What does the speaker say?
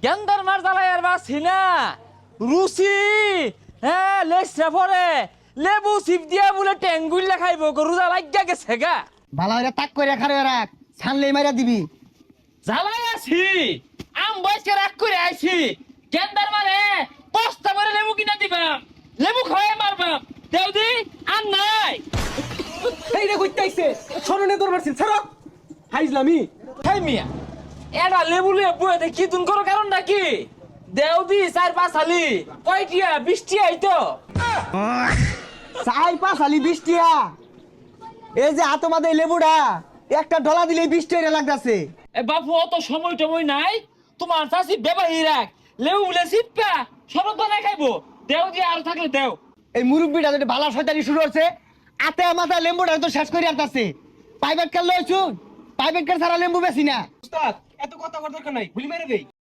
গেন্দার মার জ্বালায় আর বাসি না রুচি হ্যাঁ লেসরা পরে লেবু সিপ দিয়া বলে ট্যাঙ্গুইলা খাইব গরু জ্বালাইয়া গেছে গা ভালো হইরা তাক করে খারে রাখ ছানলেই মাইরা দিবি। জ্বালাই আছি আম বয়সকে রাগ করে আইছি গেন্দার মারে বস্তা করে লেবু কিনা দিবা লেবু খাওয়াই মারবা দেউদি আর নাই এই রে কইতাইছে সরনে তোর মারছিস ছাড়ো হাইজলামি হাই মিয়া এটা লেবু লেবু এতে কি তুন করো কারণ নাকি দেউদি চার পাঁচ হালি কয়টিয়া 20 টিয়া আইতো চাই পাঁচ হালি 20 টিয়া। এই যে হাতে মাঝে লেবুটা একটা ডলা দিলে 20 টাকা লাগতাছে। এ বাপু অত সময় টময় নাই তোমার চাষি বেবাহি রাখ লেবু বলে সিপা সরব বানাই খাইবো দেউদি আর থাকলে দেও এই মুরব্বিটা যদি ভালো শয়তানি শুরু হচ্ছে আতে মাথা লেম্বুটা তো শেষ করে আনতাছে। প্রাইভেট কার লইছুন প্রাইভেট কার ছাড়া লেম্বু বেশি না। উস্তাদ এত কথা কর দরকার নাই গুলি মেরে দেই।